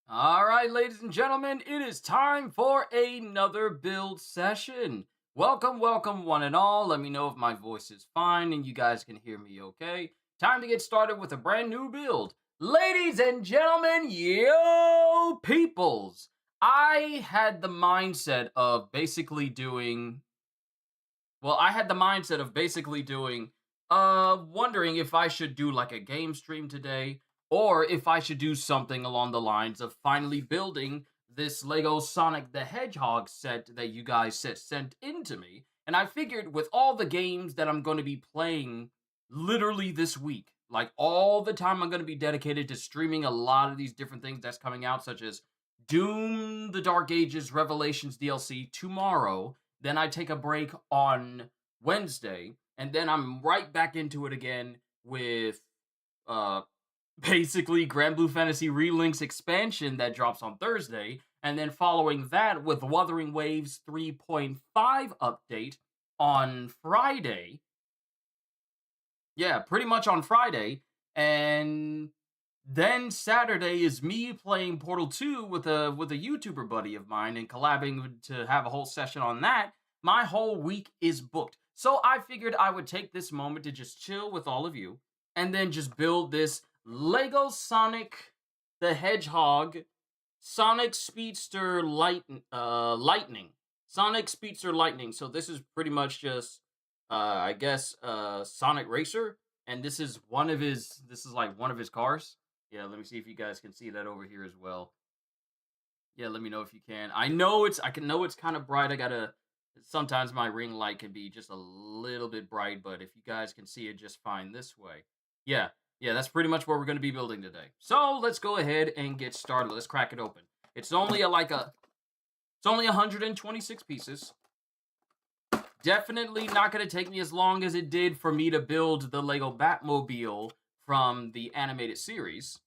All right, ladies and gentlemen, it is time for another build session. Welcome, welcome, one and all. Let me know if my voice is fine and you guys can hear me okay. Time to get started with a brand new build. Ladies and gentlemen, yo, peoples. I had the mindset of basically doing wondering if I should do like a game stream today or if I should do something along the lines of finally building this Lego Sonic the Hedgehog set that you guys sent in to me. And I figured with all the games that I'm going to be playing literally this week, like all the time I'm going to be dedicated to streaming a lot of these different things that's coming out, such as Doom, The Dark Ages, Revelations DLC tomorrow. Then I take a break on Wednesday, and then I'm right back into it again with uh basically Grand Blue Fantasy Relinks expansion that drops on Thursday, and then following that with Wuthering Waves 3.5 update on Friday. Yeah, pretty much on Friday, and then Saturday is me playing Portal 2 with a YouTuber buddy of mine and collabing to have a whole session on that. My whole week is booked. So I figured I would take this moment to just chill with all of you and then just build this Lego Sonic the Hedgehog Sonic Speedster Lightning. Sonic Speedster Lightning. So this is pretty much just I guess Sonic Racer, and this is one of his cars. Yeah, let me see if you guys can see that over here as well. Yeah, let me know if you can. I know it's kind of bright. Sometimes my ring light can be just a little bit bright, but if you guys can see it just fine this way. Yeah, that's pretty much what we're going to be building today. So let's go ahead and get started. Let's crack it open. It's only 126 pieces. Definitely not going to take me as long as it did for me to build the Lego Batmobile from the animated series.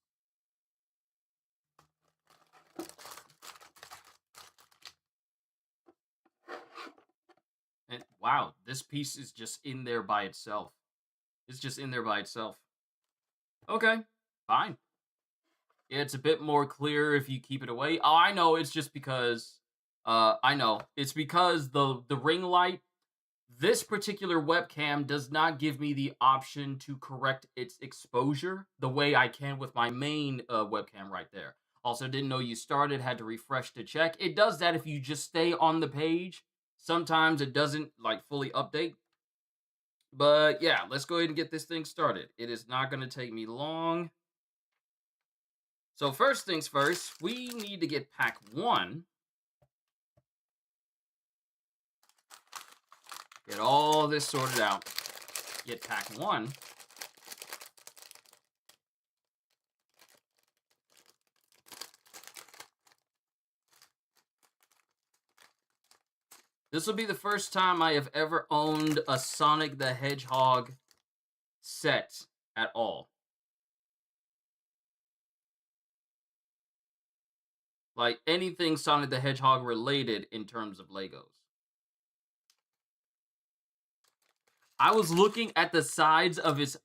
And wow, this piece is just in there by itself. It's just in there by itself. Okay, fine. Yeah, it's a bit more clear if you keep it away. Oh, I know, it's just because I know. It's because the ring light, this particular webcam does not give me the option to correct its exposure the way I can with my main webcam right there. Also, didn't know you started, had to refresh to check. It does that if you just stay on the page. Sometimes it doesn't like fully update. But yeah, let's go ahead and get this thing started. It is not going to take me long. So first things first, we need to get pack 1. Get all this sorted out. Get pack 1. This will be the first time I have ever owned a Sonic the Hedgehog set at all. Like anything Sonic the Hedgehog related in terms of Legos. I was looking at the sides of his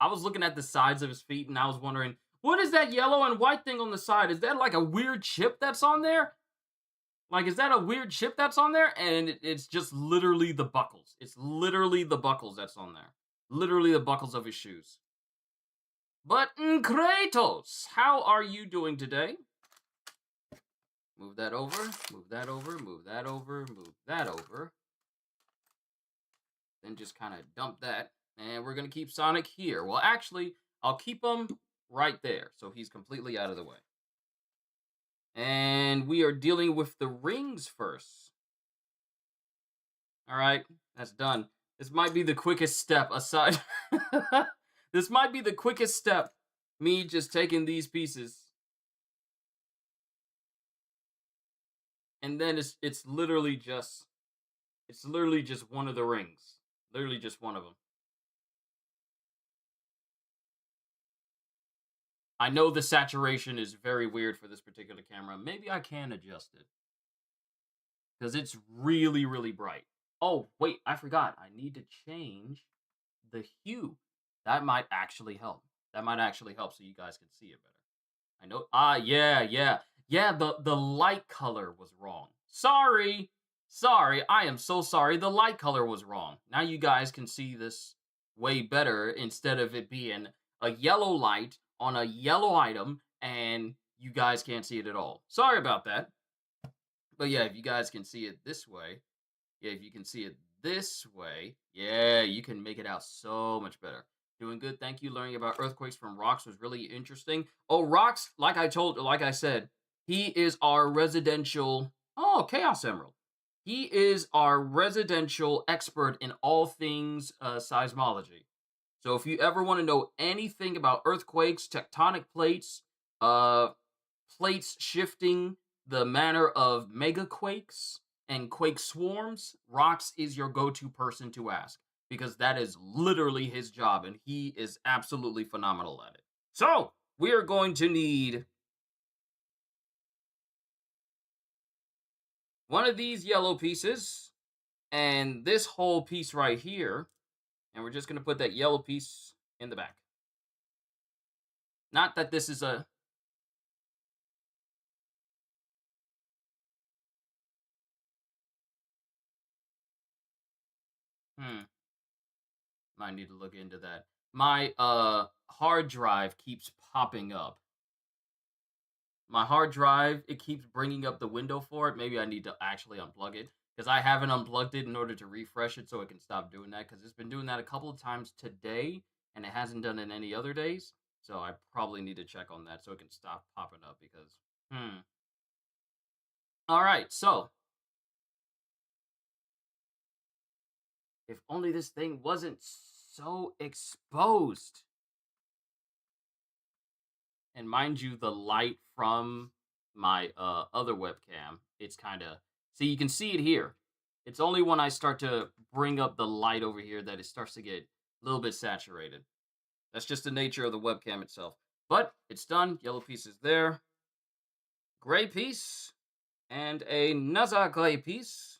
feet, and I was wondering, what is that yellow and white thing on the side? Is that like a weird chip that's on there? Like, is that a weird chip that's on there? And it's just literally the buckles. It's literally the buckles that's on there. Literally the buckles of his shoes. But Kratos, how are you doing today? Move that over, move that over, move that over, move that over. Then just kind of dump that. And we're going to keep Sonic here. Well, actually, I'll keep him right there. So he's completely out of the way. And we are dealing with the rings first. All right, that's done. This might be the quickest step aside. This might be the quickest step. Me just taking these pieces. And then it's literally just one of the rings. Literally just one of them. I know the saturation is very weird for this particular camera. Maybe I can adjust it. Because it's really, really bright. Oh, wait, I forgot. I need to change the hue. That might actually help. That might actually help so you guys can see it better. I know. Yeah. Yeah, the light color was wrong. Sorry. Sorry. I am so sorry. The light color was wrong. Now you guys can see this way better instead of it being a yellow light on a yellow item and you guys can't see it at all. Sorry about that. But yeah, if you guys can see it this way, yeah, if you can see it this way, yeah, you can make it out so much better. Doing good. Thank you. Learning about earthquakes from Rocks was really interesting. Oh, Rocks, like I said, he is our residential. Oh, Chaos Emerald. He is our residential expert in all things seismology. So if you ever want to know anything about earthquakes, tectonic plates, uh, plates shifting, the manner of megaquakes and quake swarms, Rox is your go-to person to ask because that is literally his job and he is absolutely phenomenal at it. So, we are going to need one of these yellow pieces and this whole piece right here, and we're just going to put that yellow piece in the back. Not that this is a might need to look into that. My hard drive keeps popping up. My hard drive, it keeps bringing up the window for it. Maybe I need to actually unplug it because I haven't unplugged it in order to refresh it so it can stop doing that because it's been doing that a couple of times today and it hasn't done it any other days. So I probably need to check on that so it can stop popping up because All right, so if only this thing wasn't so exposed. And mind you, the light from my other webcam, it's kind of see you can see it here. It's only when I start to bring up the light over here that it starts to get a little bit saturated. That's just the nature of the webcam itself. But it's done. Yellow piece is there. Gray piece and another gray piece.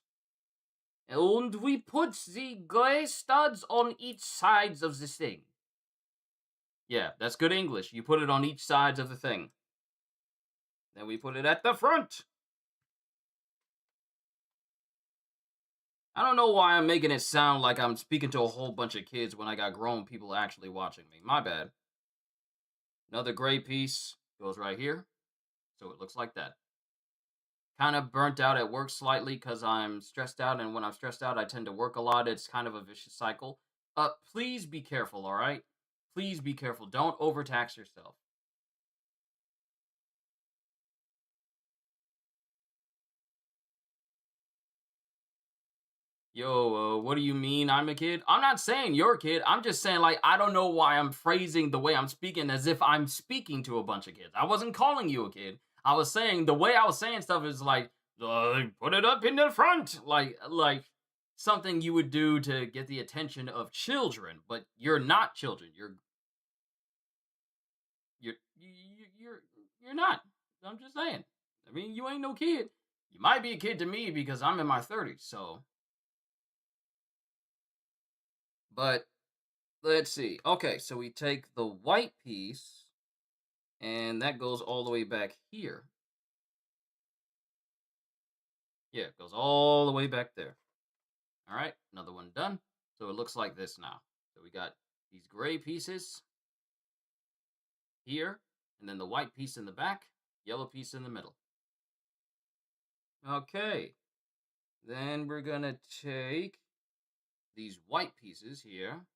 And we put the gray studs on each sides of this thing. Yeah, that's good English. You put it on each sides of the thing. Then we put it at the front. I don't know why I'm making it sound like I'm speaking to a whole bunch of kids when I got grown people actually watching me. My bad. Another gray piece goes right here. So it looks like that. Kind of burnt out at work slightly because I'm stressed out. And when I'm stressed out, I tend to work a lot. It's kind of a vicious cycle. Please be careful, all right? Please be careful. Don't overtax yourself. Yo, what do you mean I'm a kid? I'm not saying you're a kid. I'm just saying, like, I don't know why I'm phrasing the way I'm speaking as if I'm speaking to a bunch of kids. I wasn't calling you a kid. I was saying the way I was saying stuff is like, put it up in the front, like something you would do to get the attention of children. But you're not children. You're you're you're not. I'm just saying. I mean, you ain't no kid. You might be a kid to me because I'm in my 30s. So, but let's see. Okay, so we take the white piece, and that goes all the way back here. Yeah, it goes all the way back there. All right, another one done. So it looks like this now. So we got these gray pieces here, and then the white piece in the back, yellow piece in the middle. Okay, then we're gonna take these white pieces here.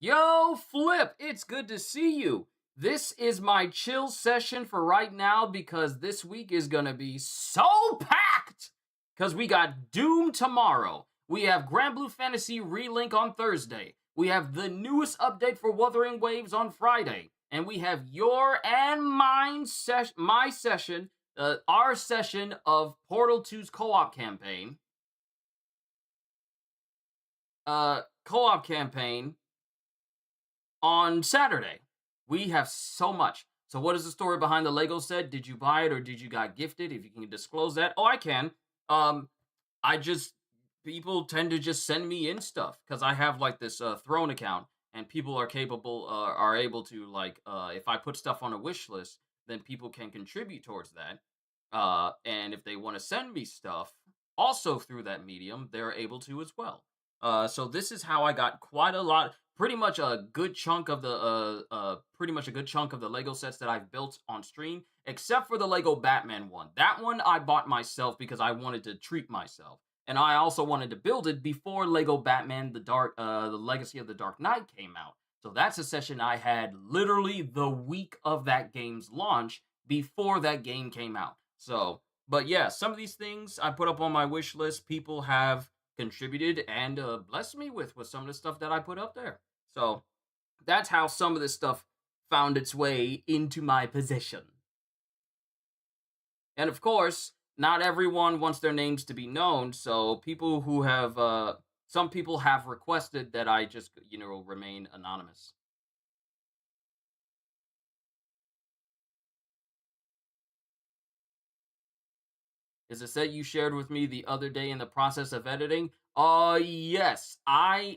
Yo, Flip, it's good to see you. This is my chill session for right now because this week is going to be so packed. Because we got Doom tomorrow. We have Grand Blue Fantasy Relink on Thursday. We have the newest update for Wuthering Waves on Friday. And we have your and mine my session, our session of Portal 2's co-op campaign. Co-op campaign on Saturday. We have so much. So what is the story behind the Lego set? Did you buy it or did you got gifted? If you can disclose that. Oh, I can. I just people tend to just send me in stuff because I have like this Throne account and people are capable are able to like if I put stuff on a wish list, then people can contribute towards that. And if they want to send me stuff also through that medium, they're able to as well. So this is how I got quite a lot, pretty much a good chunk of the pretty much a good chunk of the Lego sets that I've built on stream, except for the Lego Batman one. That one I bought myself because I wanted to treat myself, and I also wanted to build it before Lego Batman: the Legacy of the Dark Knight came out. So that's a session I had literally the week of that game's launch before that game came out. So, but yeah, some of these things I put up on my wish list, people have contributed and blessed me with some of the stuff that I put up there. So that's how some of this stuff found its way into my possession. And of course, not everyone wants their names to be known, so people who have some people have requested that I just, remain anonymous. Is a set you shared with me the other day in the process of editing? Yes. I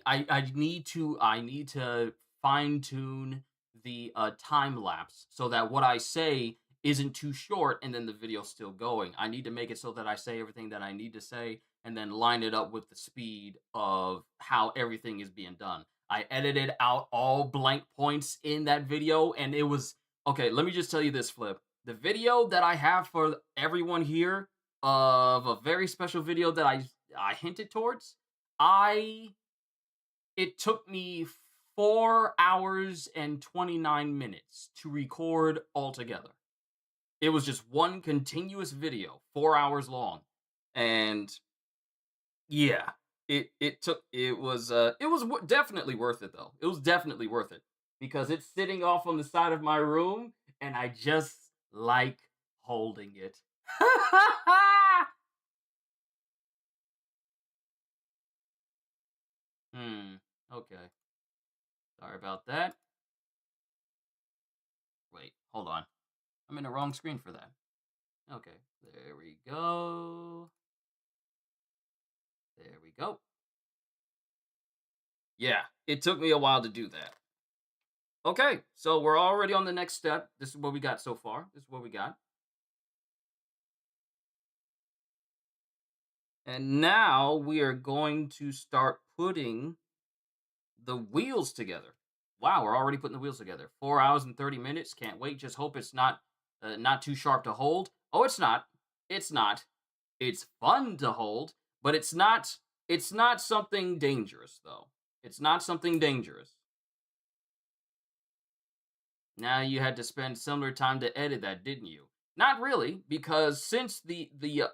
need to fine tune the time lapse so that what I say isn't too short and then the video's still going. I need to make it so that I say everything that I need to say and then line it up with the speed of how everything is being done. I edited out all blank points in that video and it was okay, let me just tell you this, Flip. The video that I have for everyone here of a very special video that I hinted towards. I It took me 4 hours and 29 minutes to record altogether. It was just one continuous video, 4 hours long. And yeah, it was definitely worth it though. It was definitely worth it because it's sitting off on the side of my room and I just like holding it. Hmm. Okay. Sorry about that. Wait, hold on. I'm in the wrong screen for that. Okay. There we go. There we go. Yeah, it took me a while to do that. Okay, so we're already on the next step. This is what we got so far. This is what we got. And now we are going to start putting the wheels together. Wow, we're already putting the wheels together. 4 hours and 30 minutes. Can't wait. Just hope it's not too sharp to hold. Oh, it's not. It's not. It's fun to hold, but it's not. It's not something dangerous though. It's not something dangerous. Now you had to spend similar time to edit that, didn't you? Not really, because since the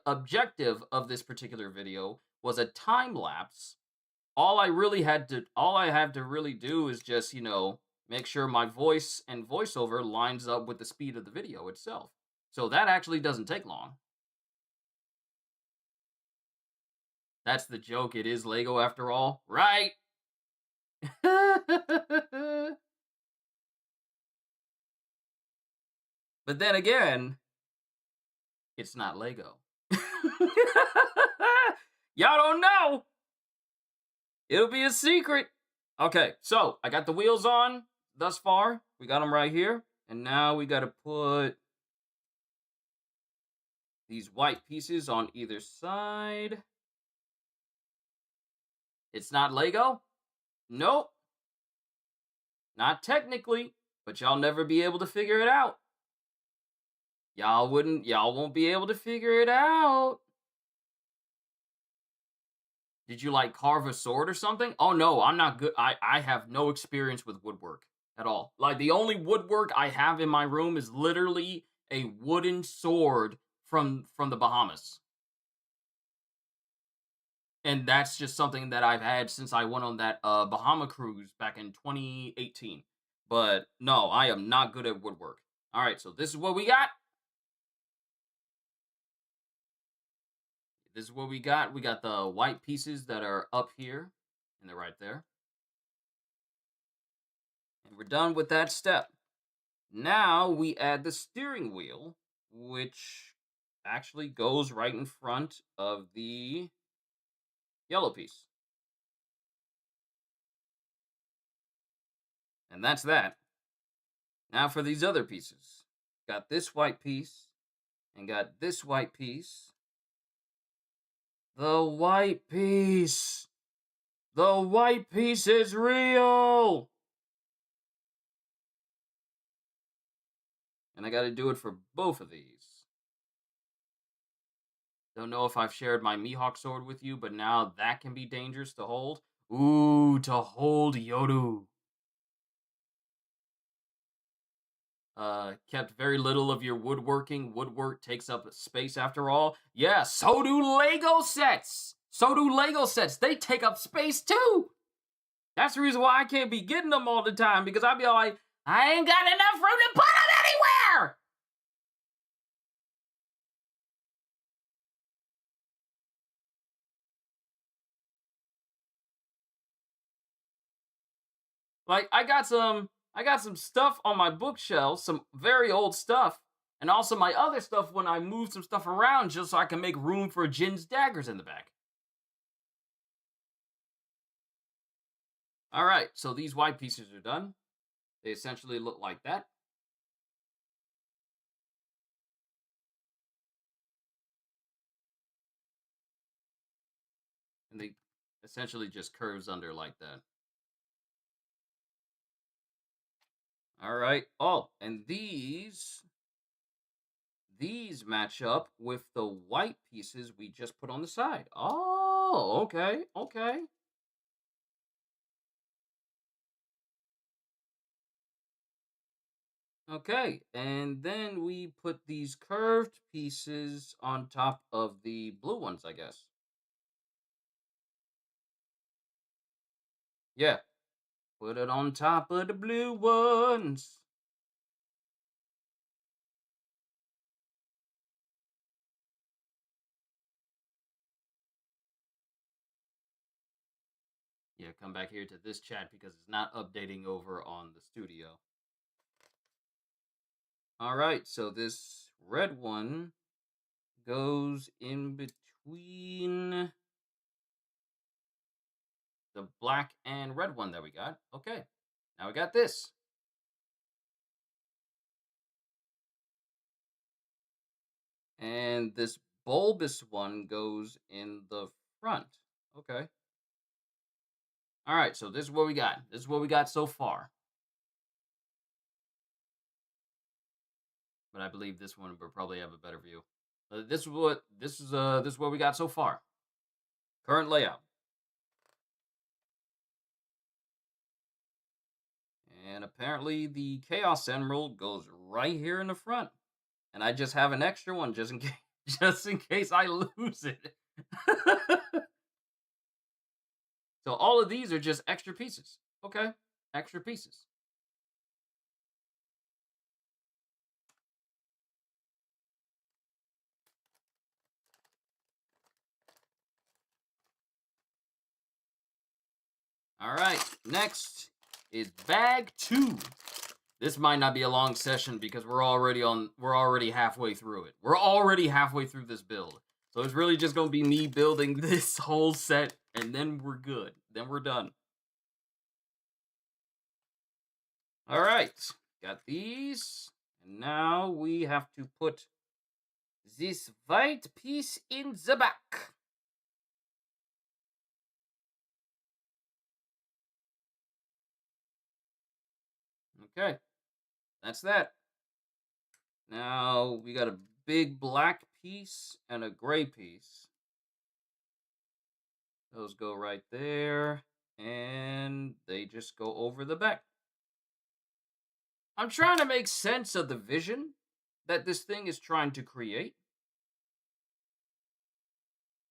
objective of this particular video was a time lapse, all I have to really do is just, make sure my voice and voiceover lines up with the speed of the video itself. So that actually doesn't take long. That's the joke. It is Lego after all, right? But then again, it's not Lego. Y'all don't know. It'll be a secret. Okay, so I got the wheels on thus far. We got them right here. And now we got to put these white pieces on either side. It's not Lego? Nope. Not technically, but y'all never be able to figure it out. Y'all won't be able to figure it out. Did you like carve a sword or something? Oh no, I'm not good. I have no experience with woodwork at all. Like the only woodwork I have in my room is literally a wooden sword from the Bahamas. And that's just something that I've had since I went on that Bahama cruise back in 2018. But no, I am not good at woodwork. All right, so this is what we got. This is what we got. We got the white pieces that are up here, and they're right there. And we're done with that step. Now we add the steering wheel, which actually goes right in front of the yellow piece. And that's that. Now for these other pieces. Got this white piece, And got this white piece. The white piece! The white piece is real! And I gotta do it for both of these. Don't know if I've shared my Mihawk sword with you, but now that can be dangerous to hold. Ooh, to hold Yoru. Kept very little of your woodworking. Woodwork takes up space after all. Yeah, so do Lego sets! So do Lego sets. They take up space too! That's the reason why I can't be getting them all the time, because I'll be like, I ain't got enough room to put them anywhere! Like, I got some stuff on my bookshelf, some very old stuff, and also my other stuff when I move some stuff around just so I can make room for Jin's daggers in the back. Alright, so these white pieces are done. They essentially look like that. And they essentially just curves under like that. Alright. Oh, and these match up with the white pieces we just put on the side. Oh, okay, okay. Okay, and then we put these curved pieces on top of the blue ones, I guess. Yeah, put it on top of the blue ones. Yeah, come back here to this chat because it's not updating over on the studio. All right, so this red one goes in between the black and red one that we got. Okay, now we got this. And this bulbous one goes in the front. Okay. All right, so this is what we got. This is what we got so far. But I believe this one will probably have a better view. This is what we got so far. Current layout. And apparently the Chaos Emerald goes right here in the front. And I just have an extra one just in case just in case I lose it. So all of these are just extra pieces. Okay. Extra pieces. All right. Next is bag 2. This might not be a long session because we're already halfway through it. We're already halfway through this build. So it's really just going to be me building this whole set and then we're good. Then we're done. All right. Got these. And now we have to put this white piece in the back. Okay. That's that. Now we got a big black piece and a gray piece. Those go right there, and they just go over the back. I'm trying to make sense of the vision that this thing is trying to create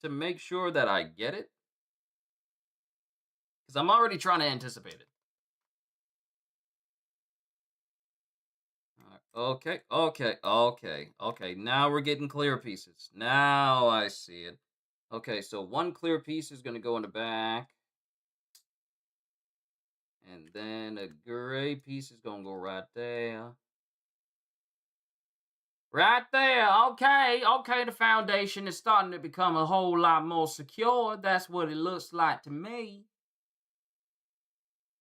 to make sure that I get it. Because I'm already trying to anticipate it. Okay, okay. Now we're getting clear pieces. Now I see it. Okay, so one clear piece is going to go in the back. And then a gray piece is going to go right there. Right there. Okay, the foundation is starting to become a whole lot more secure. That's what it looks like to me.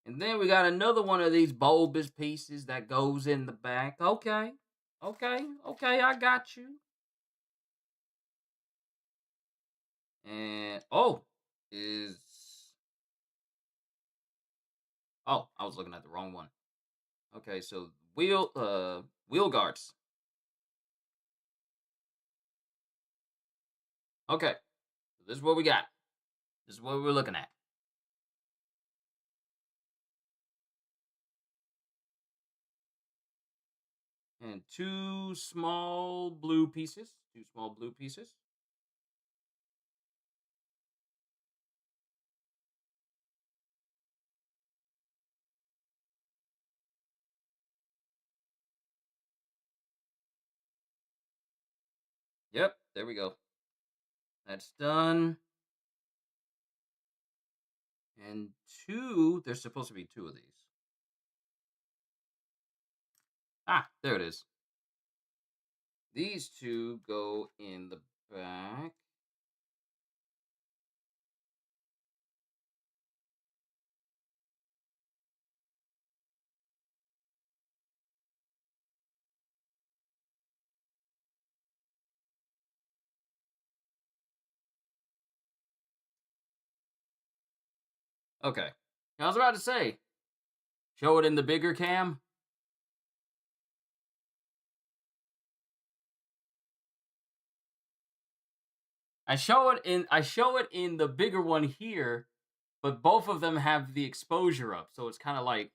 And then we got another one of these bulbous pieces that goes in the back. Okay, I got you. And is I was looking at the wrong one. Okay, so wheel guards. Okay, so this is what we got. This is what we're looking at. And two small blue pieces. Two small blue pieces. Yep, there we go. That's done. And two, there's supposed to be two of these. Ah, there it is. These two go in the back. Okay. I was about to say, show it in the bigger cam. I show it in the bigger one here, but both of them have the exposure up, so it's kind of like,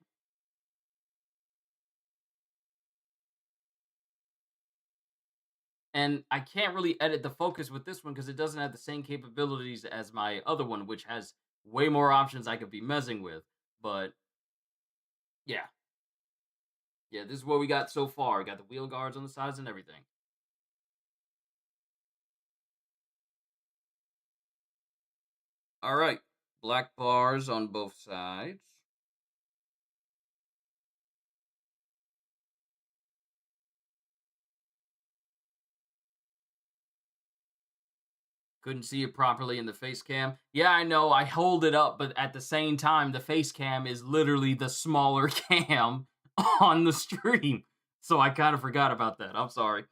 and I can't really edit the focus with this one because it doesn't have the same capabilities as my other one, which has way more options I could be messing with. But yeah, yeah, this is what we got so far. Got the wheel guards on the sides and everything. All right, black bars on both sides. Couldn't see it properly in the face cam. Yeah, I know. I hold it up, but at the same time, the face cam is literally the smaller cam on the stream. So I kind of forgot about that. I'm sorry.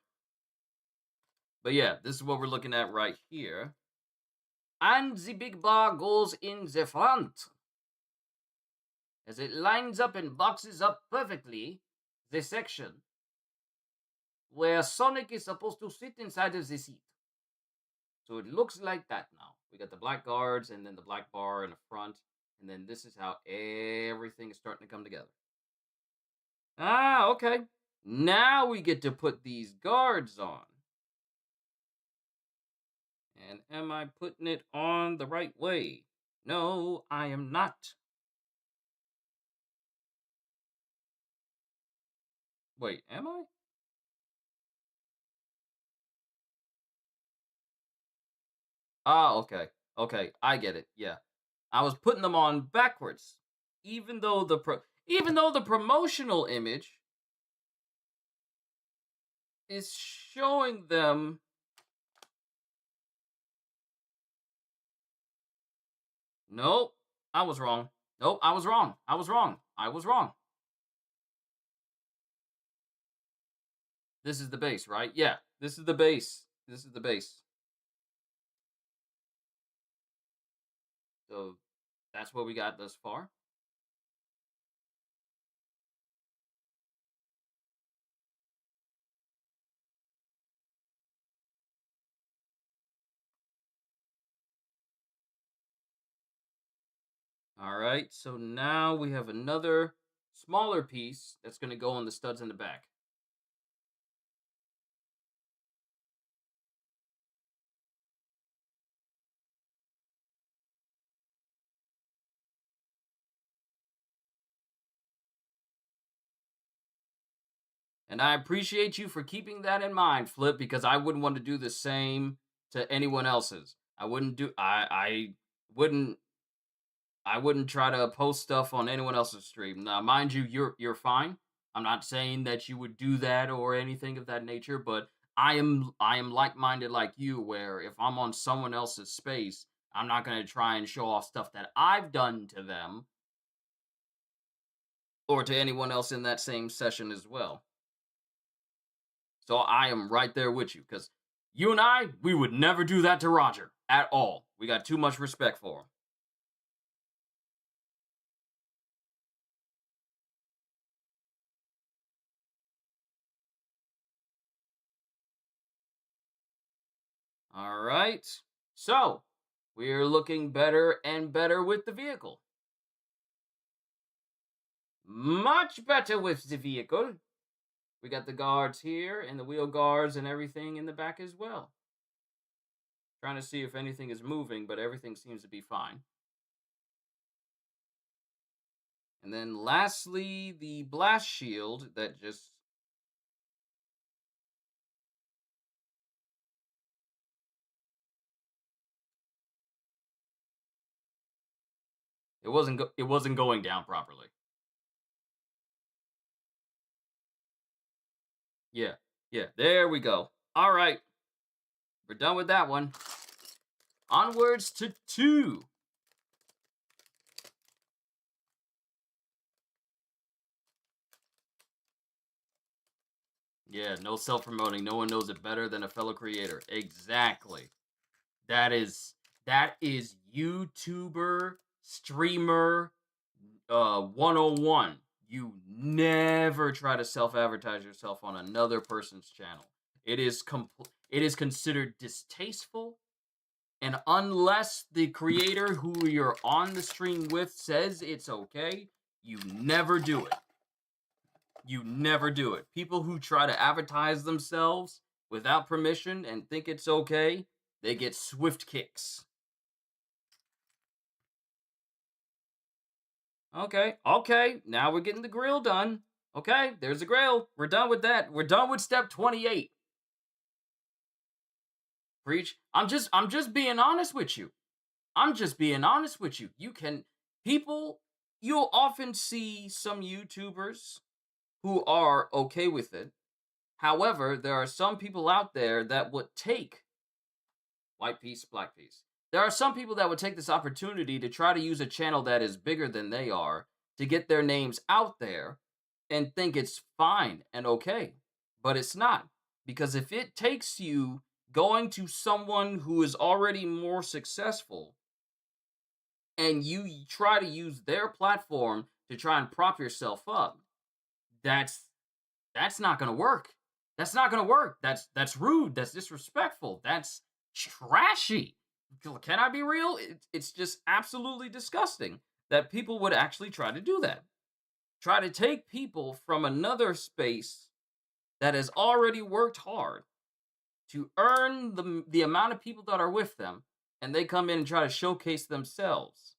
But yeah, this is what we're looking at right here. And the big bar goes in the front. As it lines up and boxes up perfectly the section where Sonic is supposed to sit inside of the seat. So it looks like that now. We got the black guards and then the black bar in the front. And then this is how everything is starting to come together. Ah, okay. Now we get to put these guards on. And am I putting it on the right way? No, I am not. Wait, am I? Ah, okay. Okay, I get it. Yeah. I was putting them on backwards. Even though the promotional image is showing them. Nope, I was wrong. Nope, I was wrong. I was wrong. I was wrong. This is the base, right? Yeah, this is the base. This is the base. So that's what we got thus far. All right, so now we have another smaller piece that's going to go on the studs in the back. And I appreciate you for keeping that in mind, Flip, because I wouldn't want to do the same to anyone else's. I wouldn't I wouldn't try to post stuff on anyone else's stream. Now, mind you, you're fine. I'm not saying that you would do that or anything of that nature, but I am like-minded like you, where if I'm on someone else's space, I'm not going to try and show off stuff that I've done to them or to anyone else in that same session as well. So I am right there with you, because you and I, we would never do that to Roger. at all. We got too much respect for him. All right. So, we're looking better and better with the vehicle. Much better with the vehicle. We got the guards here and the wheel guards and everything in the back as well. Trying to see if anything is moving, but everything seems to be fine. And then lastly, the blast shield that just it wasn't going down properly. Yeah. Yeah, there we go. All right. We're done with that one. Onwards to 2. Yeah, no self-promoting. No one knows it better than a fellow creator. Exactly. That is that is YouTuber streamer 101. You never try to self-advertise yourself on another person's channel. It is considered distasteful, and unless the creator who you're on the stream with says it's okay, you never do it. You never do it. People who try to advertise themselves without permission and think it's okay, they get swift kicks. Okay. Now we're getting the grill done. Okay, there's the grill. We're done with that. We're done with step 28. Preach. I'm just being honest with you. I'm just being honest with you. People you'll often see some YouTubers who are okay with it. However, there are some people out there that would take white piece, black piece. There are some people that would take this opportunity to try to use a channel that is bigger than they are to get their names out there and think it's fine and okay. But it's not. Because if it takes you going to someone who is already more successful and you try to use their platform to try and prop yourself up, that's that's not going to work. That's not going to work. That's rude. That's disrespectful. That's trashy. Can I be real? It's just absolutely disgusting that people would actually try to do that. Try to take people from another space that has already worked hard to earn the amount of people that are with them, and they come in and try to showcase themselves.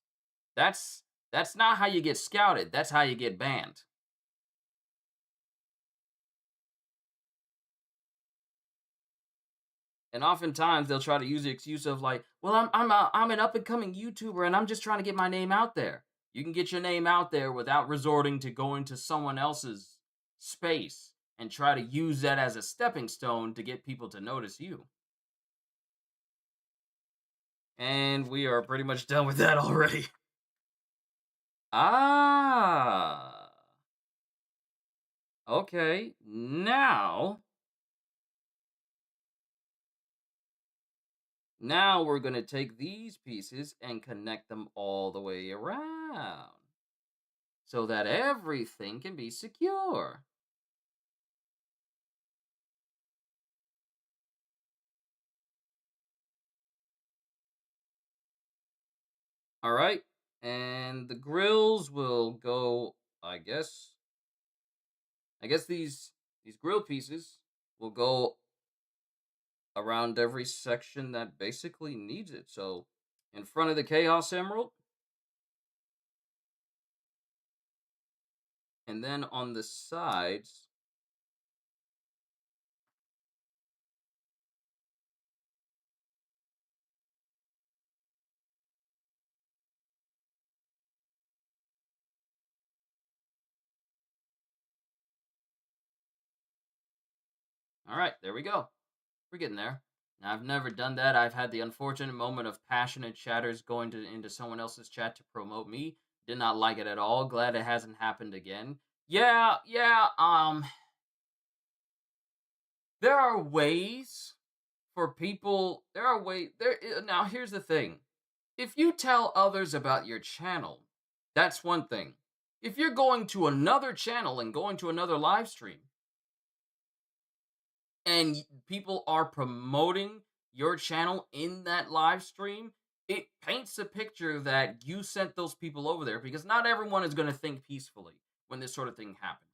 That's that's not how you get scouted. That's how you get banned. And oftentimes they'll try to use the excuse of like, "Well, I'm an up and coming YouTuber, and I'm just trying to get my name out there." You can get your name out there without resorting to going to someone else's space and try to use that as a stepping stone to get people to notice you. And we are pretty much done with that already. Ah, okay. Now we're going to take these pieces and connect them all the way around so that everything can be secure. All right. And the grills will go, I guess. I guess these grill pieces will go around every section that basically needs it. So, in front of the Chaos Emerald, and then on the sides. All right, there we go. We're getting there. Now, I've never done that. I've had the unfortunate moment of passionate chatters going into someone else's chat to promote me. Did not like it at all. Glad it hasn't happened again. Yeah. There are ways for people, there are ways. Now, here's the thing: if you tell others about your channel, that's one thing. If you're going to another channel and going to another live stream, and people are promoting your channel in that live stream, it paints a picture that you sent those people over there, because not everyone is going to think peacefully when this sort of thing happens.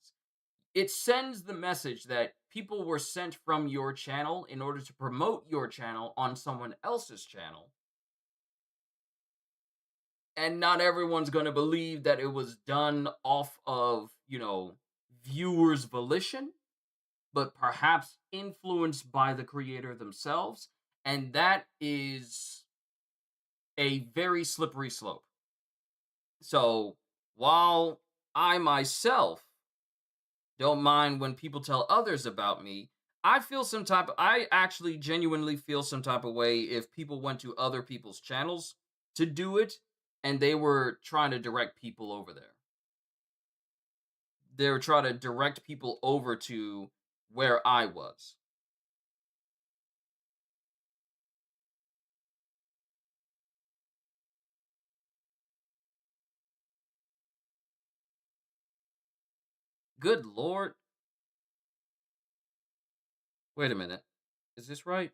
It sends the message that people were sent from your channel in order to promote your channel on someone else's channel. And not everyone's going to believe that it was done off of, viewers' volition, but perhaps influenced by the creator themselves. And that is a very slippery slope. So while I myself don't mind when people tell others about me, I actually genuinely feel some type of way if people went to other people's channels to do it and they were trying to direct people over there. They were trying to direct people over to where I was. Good lord. Wait a minute. Is this right?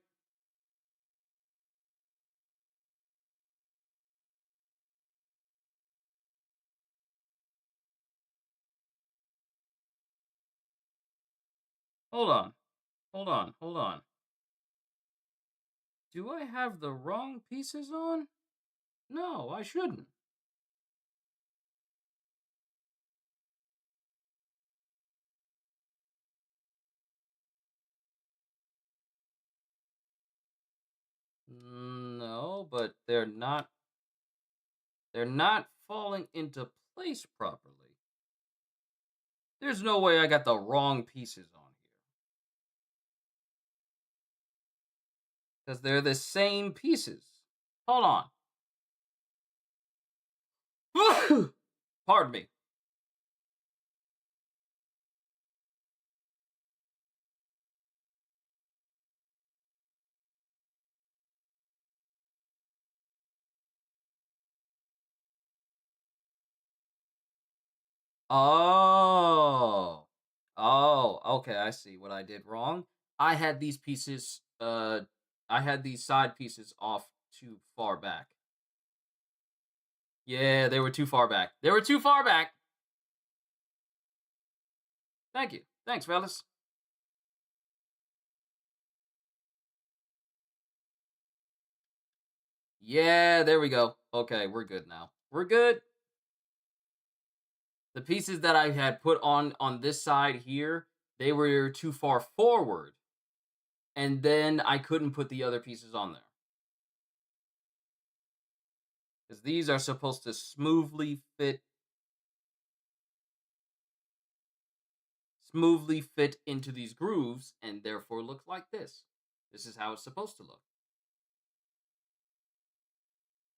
Hold on. Hold on. Hold on. Do I have the wrong pieces on? No, I shouldn't. No, but they're not falling into place properly. There's no way I got the wrong pieces on here. Because they're the same pieces. Hold on. Pardon me. Oh. Oh, okay, I see what I did wrong. I had these pieces, I had these side pieces off too far back. Yeah, they were too far back. They were too far back. Thank you. Thanks, fellas. Yeah, there we go. Okay, we're good now. We're good. The pieces that I had put on this side here, they were too far forward, and then I couldn't put the other pieces on there because these are supposed to smoothly fit into these grooves, and therefore look like this. This is how it's supposed to look.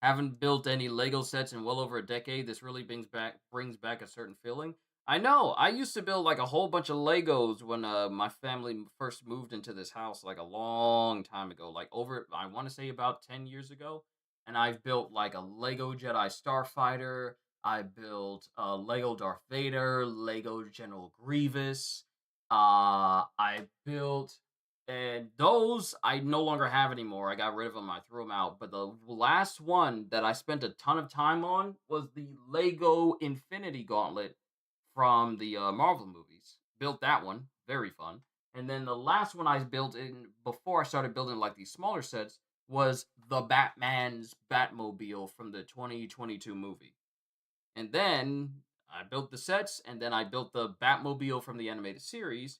Haven't built any Lego sets in well over a decade. This really brings back a certain feeling. I know. I used to build like a whole bunch of Legos when my family first moved into this house like a long time ago. Like over I want to say about 10 years ago. And I've built like a Lego Jedi Starfighter. I built a Lego Darth Vader, Lego General Grievous. I built and those I no longer have anymore. I got rid of them. I threw them out. But the last one that I spent a ton of time on was the Lego Infinity Gauntlet from the Marvel movies. Built that one. Very fun. And then the last one I built in before I started building like these smaller sets was the Batman's Batmobile from the 2022 movie. And then I built the sets, and then I built the Batmobile from the animated series.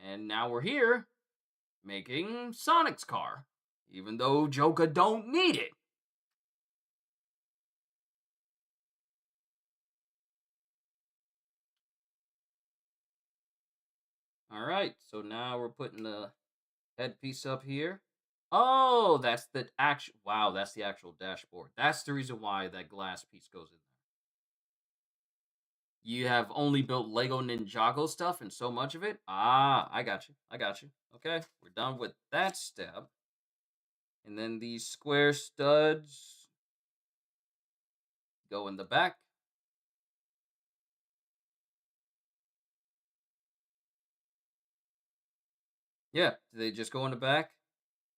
And now we're here making Sonic's car, even though Joker don't need it. All right, so now we're putting the headpiece up here. Oh, that's the actual. Wow, that's the actual dashboard. That's the reason why that glass piece goes in there. You have only built Lego Ninjago stuff and so much of it. Ah, I got you. I got you. Okay, we're done with that step. And then these square studs go in the back. Yeah, they just go in the back.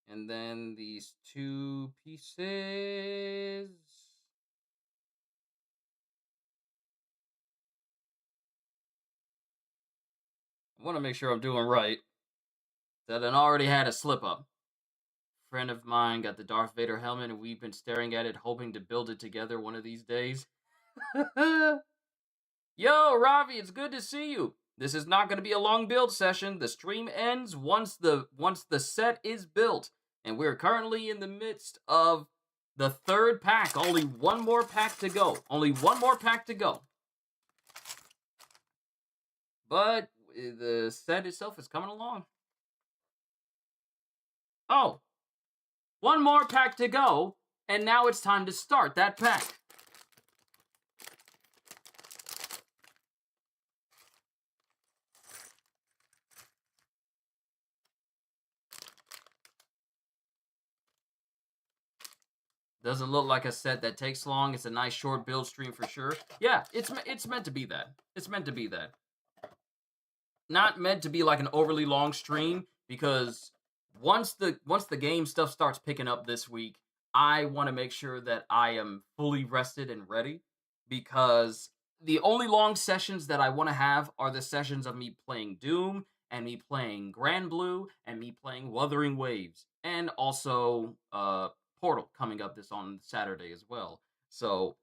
And then these two pieces. I want to make sure I'm doing right. That I already had a slip up. Friend of mine got the Darth Vader helmet, and we've been staring at it, hoping to build it together one of these days. Yo, Ravi, it's good to see you. This is not going to be a long build session. The stream ends once the set is built, and we're currently in the midst of the third pack. Only one more pack to go. Only one more pack to go. But the set itself is coming along. Oh, one more pack to go, and now it's time to start that pack. Doesn't look like a set that takes long. It's a nice short build stream for sure. Yeah, it's meant to be that. It's meant to be that. Not meant to be like an overly long stream, because once the game stuff starts picking up this week, I want to make sure that I am fully rested and ready, because the only long sessions that I want to have are the sessions of me playing Doom and me playing Grand Blue and me playing Wuthering Waves, and also Portal coming up this on Saturday as well. So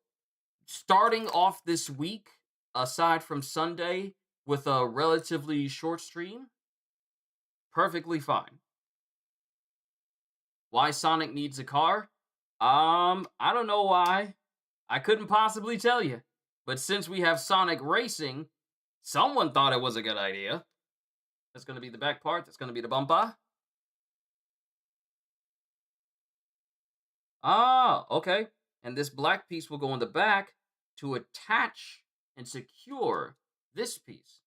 starting off this week, aside from Sunday, with a relatively short stream, perfectly fine. Why Sonic needs a car? I don't know why. I couldn't possibly tell you. But since we have Sonic Racing, someone thought it was a good idea. That's going to be the back part. That's going to be the bumper. Ah, okay. And this black piece will go in the back to attach and secure this piece.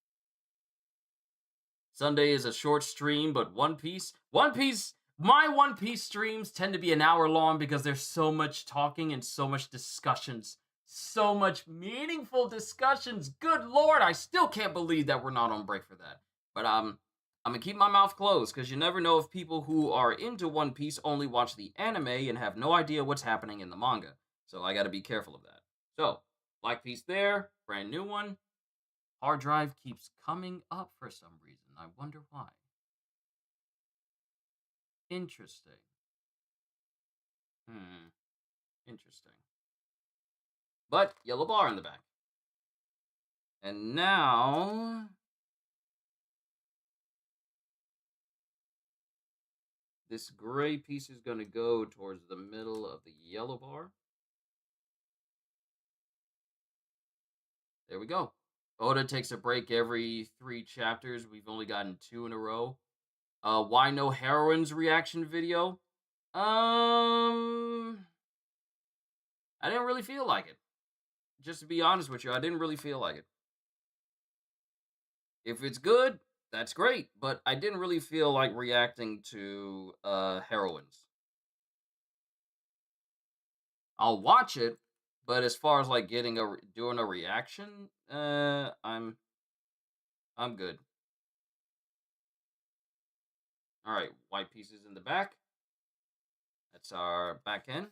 Sunday is a short stream, but my One Piece streams tend to be an hour long because there's so much talking and so much discussions. So much meaningful discussions. Good Lord, I still can't believe that we're not on break for that. But I'm gonna keep my mouth closed, because you never know if people who are into One Piece only watch the anime and have no idea what's happening in the manga. So I gotta be careful of that. So, black piece there, brand new one. Hard drive keeps coming up for some reason. I wonder why. Interesting. Interesting. But yellow bar in the back. And now this gray piece is going to go towards the middle of the yellow bar. There we go. Oda takes a break every 3 chapters. We've only gotten 2 in a row. Why no heroines reaction video? I didn't really feel like it. Just to be honest with you, I didn't really feel like it. If it's good, that's great, but I didn't really feel like reacting to heroines. I'll watch it, but as far as like doing a reaction, I'm good. All right, white pieces in the back. That's our back end.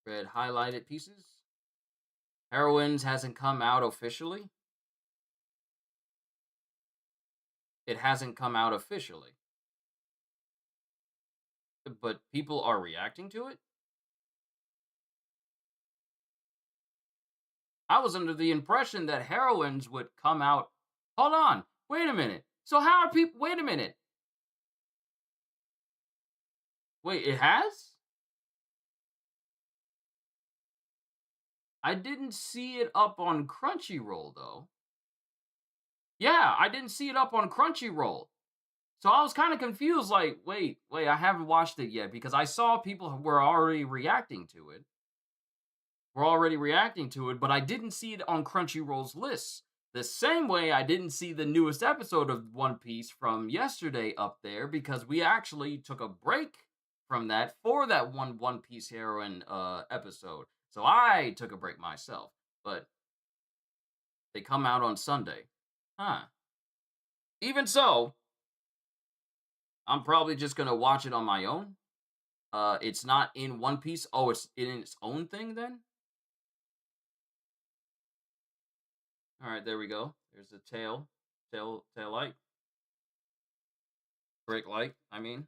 Red highlighted pieces. Heroines hasn't come out officially. It hasn't come out officially. But people are reacting to it? I was under the impression that heroines would come out. Hold on. Wait a minute. So how are people... Wait a minute. Wait, it has? I didn't see it up on Crunchyroll, though. Yeah, I didn't see it up on Crunchyroll. So I was kind of confused, like, wait, I haven't watched it yet, because I saw people who were already reacting to it. But I didn't see it on Crunchyroll's list. The same way I didn't see the newest episode of One Piece from yesterday up there because we actually took a break from that for that One Piece heroine episode. So I took a break myself, but they come out on Sunday. Huh. Even so, I'm probably just gonna watch it on my own. It's not in One Piece. Oh, it's in its own thing then? All right, there we go. There's the tail light, brake light. I mean,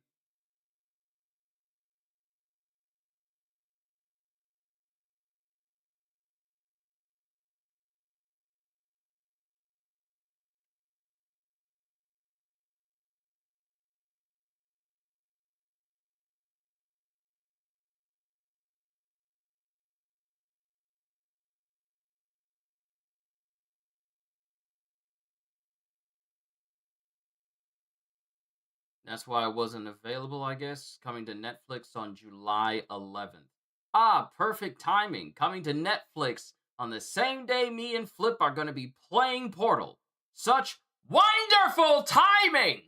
that's why I wasn't available. I guess coming to Netflix on July 11th. Ah, perfect timing. Coming to Netflix on the same day me and Flip are going to be playing Portal. Such wonderful timing.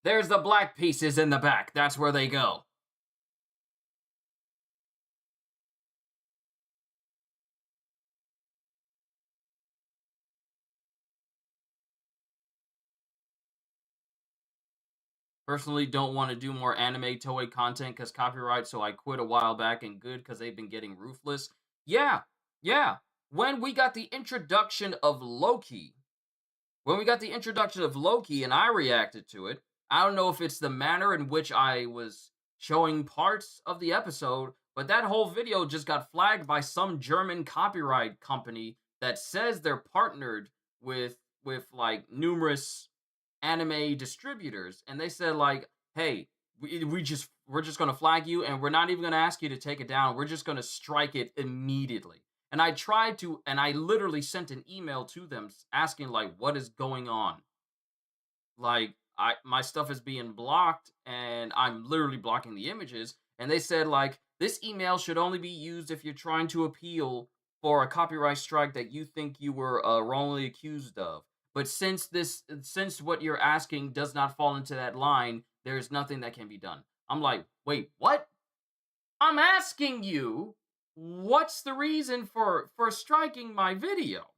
There's the black pieces in the back. That's where they go. Personally, don't want to do more anime Toei content because copyright, so I quit a while back, and good because they've been getting ruthless. Yeah, yeah. When we got the introduction of Loki, and I reacted to it, I don't know if it's the manner in which I was showing parts of the episode, but that whole video just got flagged by some German copyright company that says they're partnered with like numerous anime distributors, and they said like, "Hey, we're just gonna flag you, and we're not even gonna ask you to take it down. We're just gonna strike it immediately." And I tried to, and I literally sent an email to them asking like, "What is going on?" Like, my stuff is being blocked, and I'm literally blocking the images. And they said like, "This email should only be used if you're trying to appeal for a copyright strike that you think you were wrongly accused of. But since what you're asking does not fall into that line, there's nothing that can be done." I'm like, "Wait, what? I'm asking you, what's the reason for striking my video?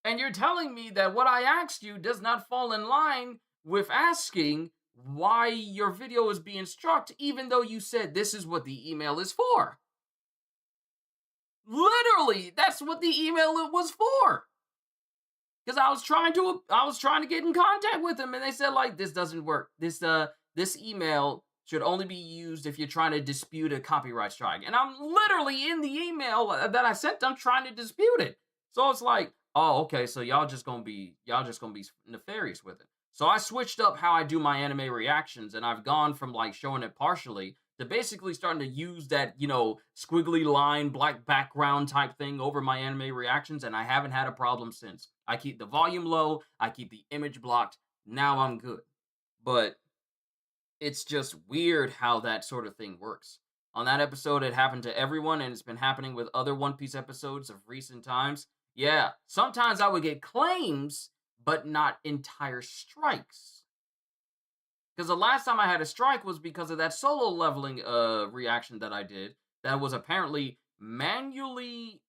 And you're telling me that what I asked you does not fall in line with asking why your video is being struck, even though you said this is what the email is for." Literally, that's what the email it was for. Because I was trying to get in contact with them, and they said like, "This doesn't work. This email should only be used if you're trying to dispute a copyright strike." And I'm literally in the email that I sent them trying to dispute it. So it's like, "Oh, okay, so y'all just gonna be nefarious with it." So I switched up how I do my anime reactions, and I've gone from like showing it partially to basically starting to use that, squiggly line, black background type thing over my anime reactions, and I haven't had a problem since. I keep the volume low, I keep the image blocked. Now I'm good. But it's just weird how that sort of thing works. On that episode, it happened to everyone, and it's been happening with other One Piece episodes of recent times. Yeah, sometimes I would get claims, but not entire strikes. Because the last time I had a strike was because of that solo leveling reaction that I did that was apparently manually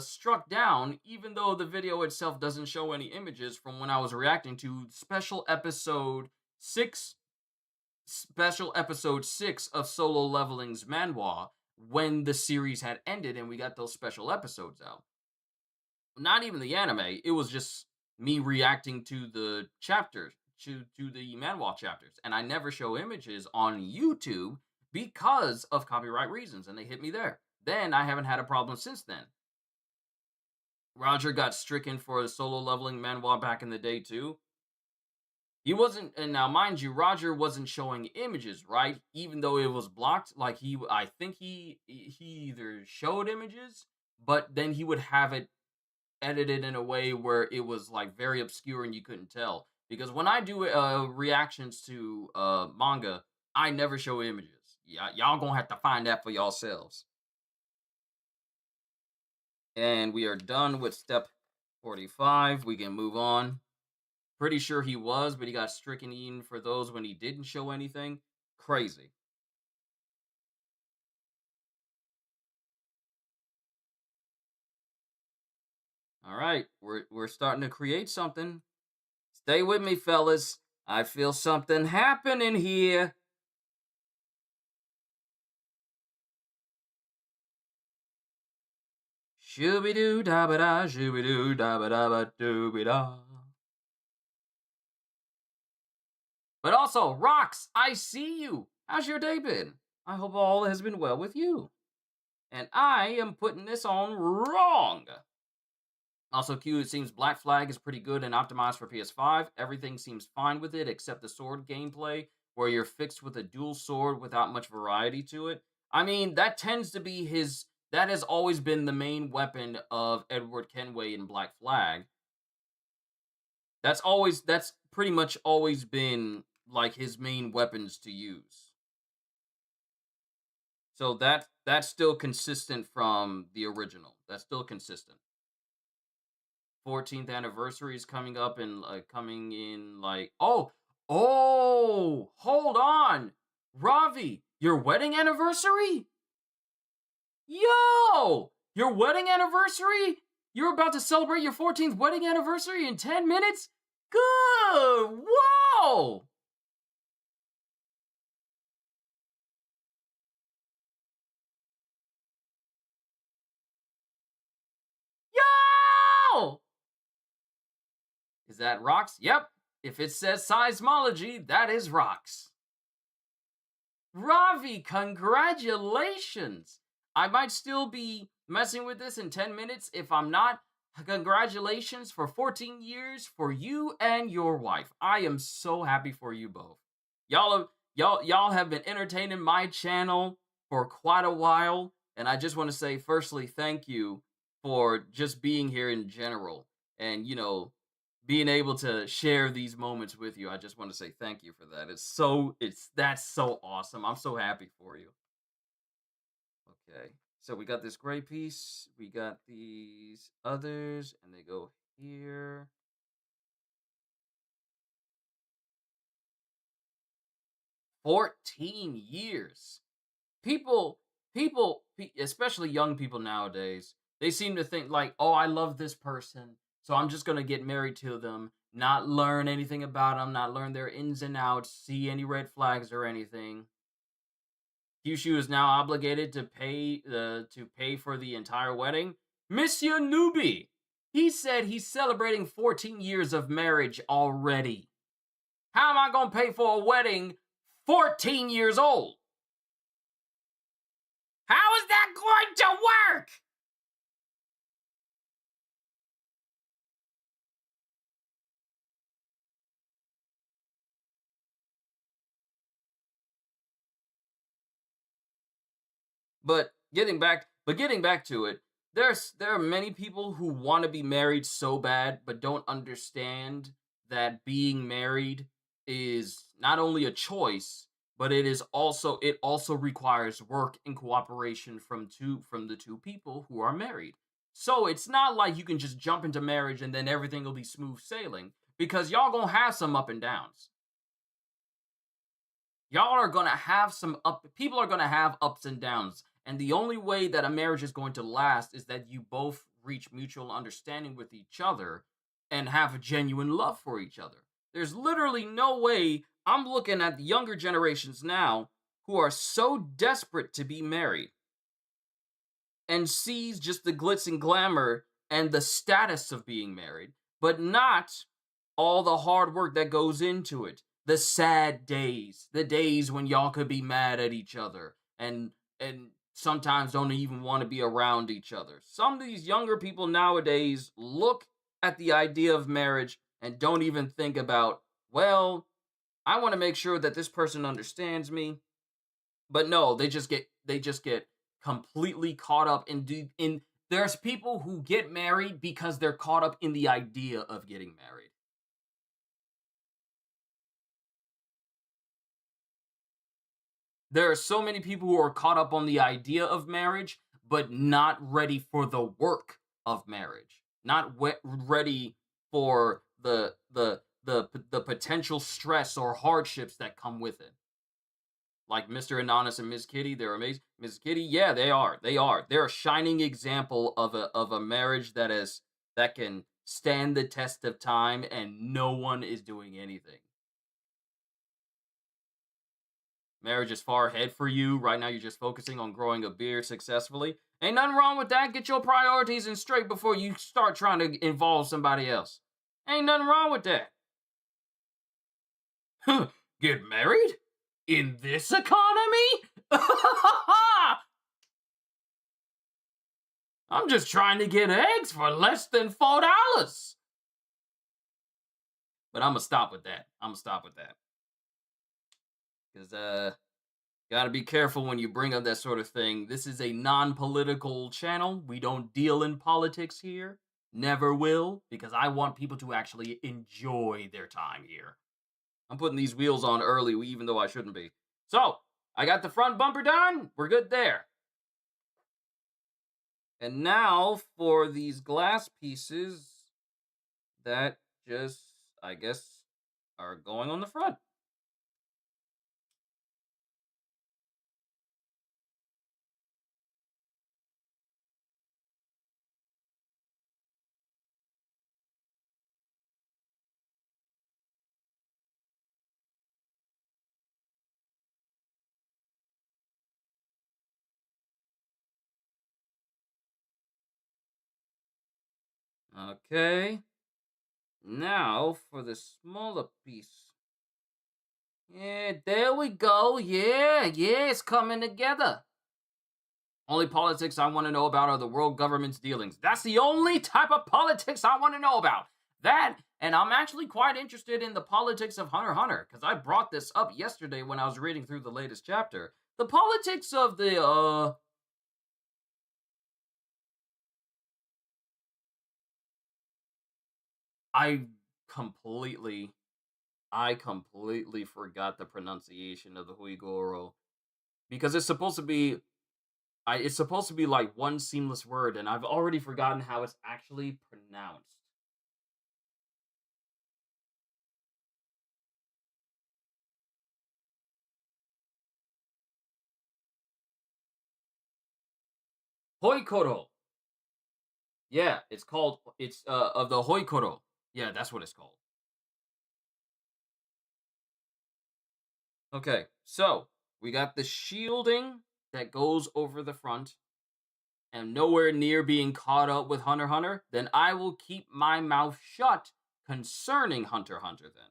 struck down, even though the video itself doesn't show any images from when I was reacting to special episode 6 of Solo Leveling's manhwa, when the series had ended and we got those special episodes out. Not even the anime, it was just me reacting to the chapters, to the manhwa chapters, and I never show images on YouTube because of copyright reasons, and they hit me there. Then I haven't had a problem since then. Roger got stricken for the Solo Leveling manhwa back in the day too. He wasn't, and now mind you, Roger wasn't showing images, right? Even though it was blocked, like I think he either showed images, but then he would have it edited in a way where it was like very obscure and you couldn't tell. Because when I do reactions to manga, I never show images. Yeah, y'all gonna have to find that for yourselves. And we are done with step 45. We can move on. Pretty sure he was, but he got stricken for those when he didn't show anything. Crazy. All right, we're starting to create something. Stay with me, fellas. I feel something happening here. Shooby doo da ba da, shooby doo da ba da ba dooby da. But also, Rocks, I see you. How's your day been? I hope all has been well with you. And I am putting this on wrong. Also, Q, it seems Black Flag is pretty good and optimized for PS5. Everything seems fine with it except the sword gameplay, where you're fixed with a dual sword without much variety to it. I mean, that tends to be his. That has always been the main weapon of Edward Kenway in Black Flag. That's pretty much always been like his main weapons to use. So that's still consistent from the original. That's still consistent. 14th anniversary is coming up and coming in like hold on, Ravi, your wedding anniversary? Yo, your wedding anniversary? You're about to celebrate your 14th wedding anniversary in 10 minutes? Good. Whoa. Yo. Is that rocks? Yep. If it says seismology, that is rocks. Ravi, congratulations! I might still be messing with this in 10 minutes. If I'm not, congratulations for 14 years for you and your wife. I am so happy for you both. Y'all have been entertaining my channel for quite a while, and I just want to say firstly thank you for just being here in general and being able to share these moments with you. I just want to say thank you for that. That's so awesome. I'm so happy for you. Okay. So we got this gray piece, we got these others, and they go here. 14 years. People, especially young people nowadays, they seem to think like, oh, I love this person, so I'm just gonna get married to them, not learn anything about them, not learn their ins and outs, see any red flags or anything. Qushu is now obligated to pay for the entire wedding. Monsieur Newbie, he said he's celebrating 14 years of marriage already. How am I gonna pay for a wedding 14 years old? How is that going to work? But getting back to it, there are many people who want to be married so bad but don't understand that being married is not only a choice, but it also requires work and cooperation from the two people who are married. So it's not like you can just jump into marriage and then everything will be smooth sailing, because y'all gonna have some up and downs. Y'all are gonna have some up people are gonna have ups and downs, and the only way that a marriage is going to last is that you both reach mutual understanding with each other and have a genuine love for each other. There's literally no way. I'm looking at the younger generations now who are so desperate to be married and sees just the glitz and glamour and the status of being married, but not all the hard work that goes into it. The sad days, the days when y'all could be mad at each other and sometimes don't even want to be around each other. Some of these younger people nowadays look at the idea of marriage and don't even think about, well, I want to make sure that this person understands me. But no, they just get completely caught up in there's people who get married because they're caught up in the idea of getting married. There are so many people who are caught up on the idea of marriage but not ready for the work of marriage, not ready for the potential stress or hardships that come with it. Like Mr. Anonymous and Miss Kitty, they're amazing. Miss Kitty, yeah, they are. They are. They're a shining example of a marriage that can stand the test of time and no one is doing anything. Marriage is far ahead for you. Right now, you're just focusing on growing a beard successfully. Ain't nothing wrong with that. Get your priorities in straight before you start trying to involve somebody else. Ain't nothing wrong with that. Get married? In this economy? I'm just trying to get eggs for less than $4. But I'm gonna stop with that. Because gotta be careful when you bring up that sort of thing. This is a non-political channel. We don't deal in politics here. Never will, because I want people to actually enjoy their time here. I'm putting these wheels on early, even though I shouldn't be. So, I got the front bumper done. We're good there. And now for these glass pieces that just, I guess, are going on the front. Okay. Now for the smaller piece. Yeah, there we go. Yeah, it's coming together. Only politics I want to know about are the world government's dealings. That's the only type of politics I want to know about. That, and I'm actually quite interested in the politics of Hunter x Hunter, because I brought this up yesterday when I was reading through the latest chapter. The politics of the, I completely, I completely forgot the pronunciation of the Huigoro. Because it's supposed to be like one seamless word, and I've already forgotten how it's actually pronounced. Hoikoro. Yeah, it's of the Hoikoro. Yeah, that's what it's called. Okay, so we got the shielding that goes over the front and nowhere near being caught up with Hunter x Hunter, then I will keep my mouth shut concerning Hunter x Hunter then.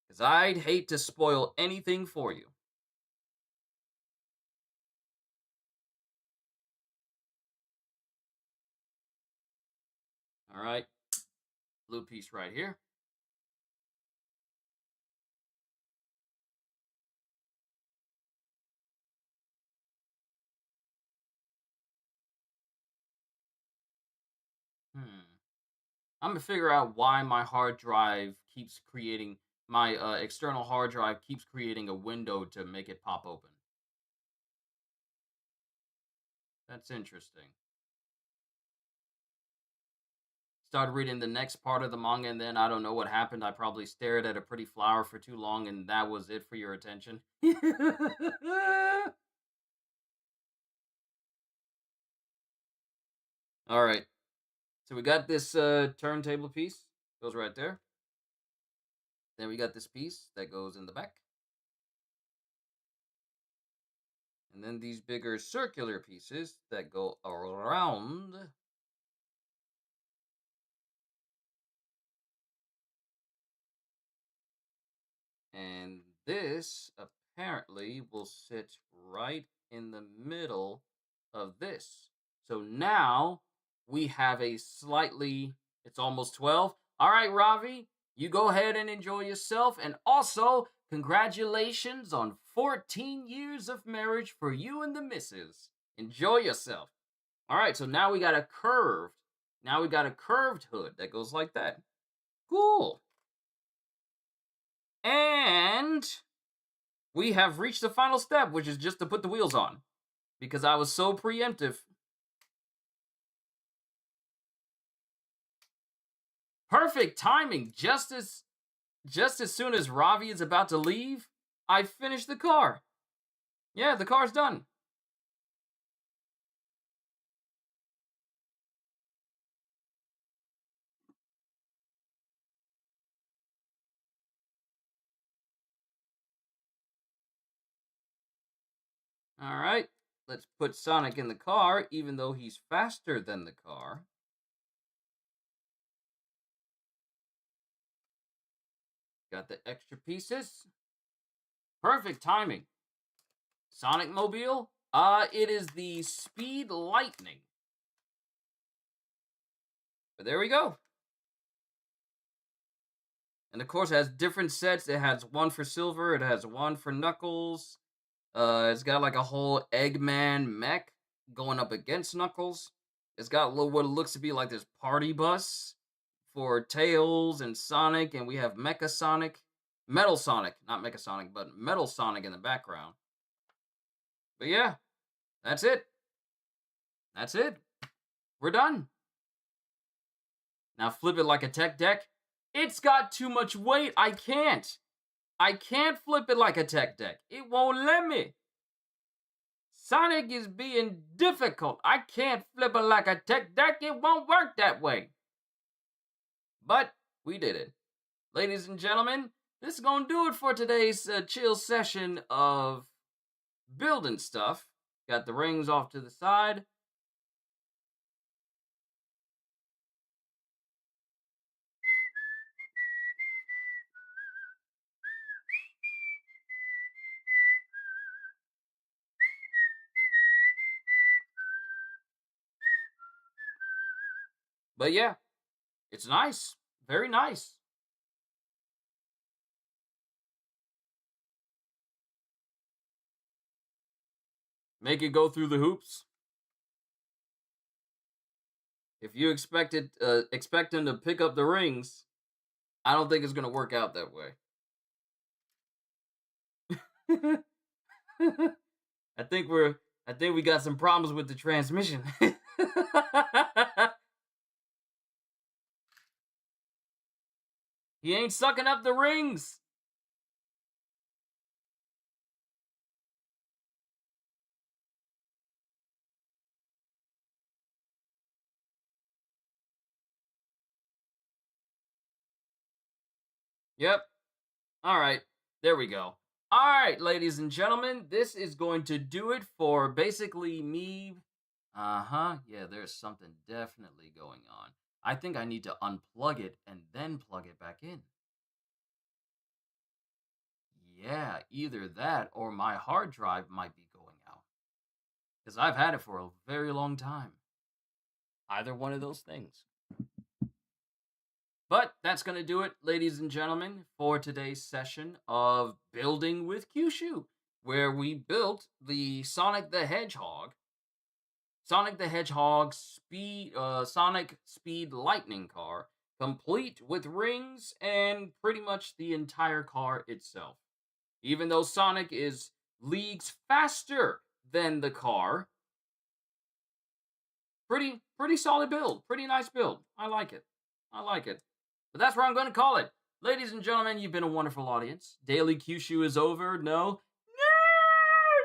Because I'd hate to spoil anything for you. Alright. Blue piece right here. I'm gonna figure out why my hard drive keeps creating my external hard drive keeps creating a window to make it pop open. That's interesting. Started reading the next part of the manga, and then I don't know what happened. I probably stared at a pretty flower for too long, and that was it for your attention. All right. So we got this turntable piece. Goes right there. Then we got this piece that goes in the back. And then these bigger circular pieces that go around. And this apparently will sit right in the middle of this. So now we have a slightly, it's almost 12. All right, Ravi, you go ahead and enjoy yourself. And also, congratulations on 14 years of marriage for you and the missus. Enjoy yourself. All right, so now we got a curved, hood that goes like that. Cool. And we have reached the final step, which is just to put the wheels on. Because I was so preemptive. Perfect timing. Just as soon as Ravi is about to leave, I finish the car. Yeah, the car's done. All right, let's put Sonic in the car, even though he's faster than the car. Got the extra pieces. Perfect timing. Sonic Mobile? It is the Speed Lightning. But there we go. And of course, it has different sets. It has one for Silver. It has one for Knuckles. It's got like a whole Eggman mech going up against Knuckles. It's got what it looks to be like this party bus for Tails and Sonic, and we have Mecha Sonic, Metal Sonic, not Mecha Sonic, but Metal Sonic in the background. But yeah, that's it. That's it. We're done. Now flip it like a tech deck. It's got too much weight. I can't flip it like a tech deck. It won't let me. Sonic is being difficult. I can't flip it like a tech deck. It won't work that way. But we did it. Ladies and gentlemen, this is going to do it for today's chill session of building stuff. Got the rings off to the side. But yeah, it's nice. Very nice. Make it go through the hoops. If you expect him to pick up the rings, I don't think it's gonna work out that way. I think we got some problems with the transmission. He ain't sucking up the rings. Yep. All right. There we go. All right, ladies and gentlemen, this is going to do it for basically me. Yeah, there's something definitely going on. I think I need to unplug it and then plug it back in. Yeah, either that or my hard drive might be going out. Because I've had it for a very long time. Either one of those things. But that's going to do it, ladies and gentlemen, for today's session of Building with Qushu, where we built the Sonic the Hedgehog Sonic Speed Lightning car, complete with rings and pretty much the entire car itself. Even though Sonic is leagues faster than the car, pretty solid build, pretty nice build. I like it. But that's where I'm going to call it. Ladies and gentlemen, you've been a wonderful audience. Daily Qushu is over. No,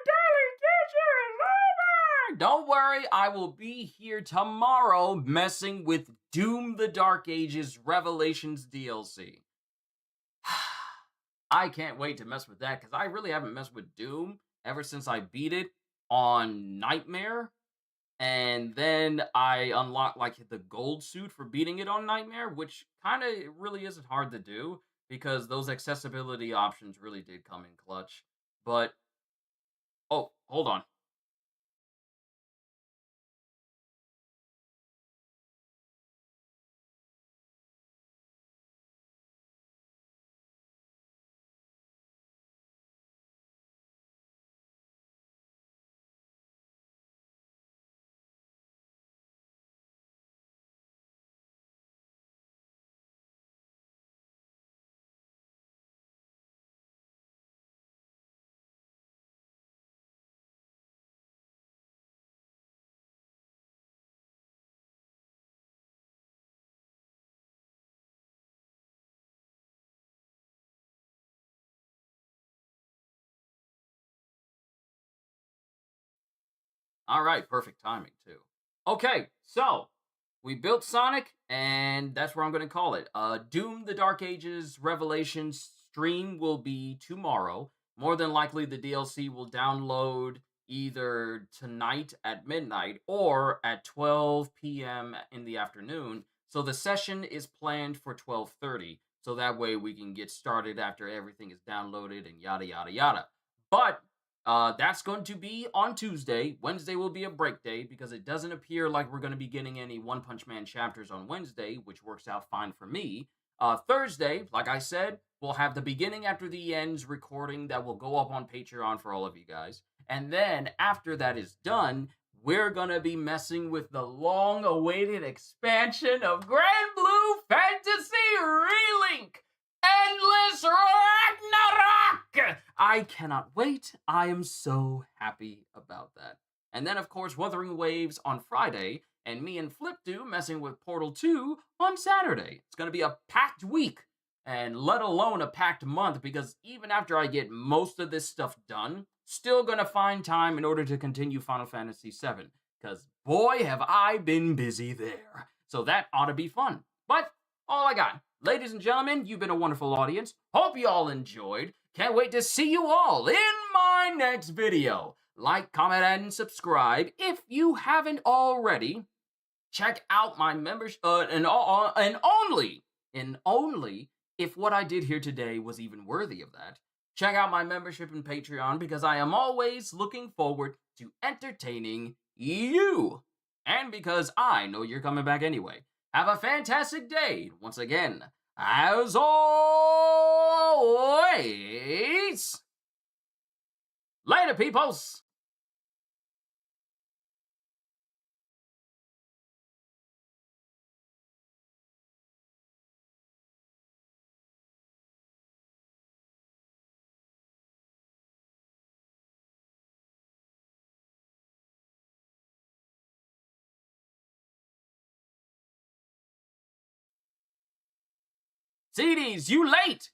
Daily Qushu is over. Don't worry, I will be here tomorrow messing with Doom the Dark Ages Revelations DLC. I can't wait to mess with that because I really haven't messed with Doom ever since I beat it on Nightmare. And then I unlocked like the gold suit for beating it on Nightmare, which kind of really isn't hard to do because those accessibility options really did come in clutch. But oh, hold on. All right, perfect timing too. Okay, so we built Sonic, and that's where I'm going to call it. Doom: The Dark Ages Revelation stream will be tomorrow. More than likely, the DLC will download either tonight at midnight or at 12 p.m. in the afternoon. So the session is planned for 12:30. So that way we can get started after everything is downloaded and yada yada yada. But that's going to be on Tuesday. Wednesday will be a break day because it doesn't appear like we're going to be getting any One Punch Man chapters on Wednesday, which works out fine for me. Thursday, like I said, we'll have the beginning after the ends recording that will go up on Patreon for all of you guys. And then after that is done, we're going to be messing with the long awaited expansion of Grand Blue Fantasy Relink Endless Ragnarok! I cannot wait. I am so happy about that. And then, of course, Wuthering Waves on Friday, and me and Flipdo messing with Portal 2 on Saturday. It's going to be a packed week, and let alone a packed month, because even after I get most of this stuff done, still going to find time in order to continue Final Fantasy VII, because boy, have I been busy there. So that ought to be fun. But all I got. Ladies and gentlemen, you've been a wonderful audience. Hope you all enjoyed. Can't wait to see you all in my next video. Like, comment, and subscribe if you haven't already. Check out my membership, and only if what I did here today was even worthy of that. Check out my membership and Patreon because I am always looking forward to entertaining you. And because I know you're coming back anyway. Have a fantastic day. Once again, as always, later, peoples. CDs, you late.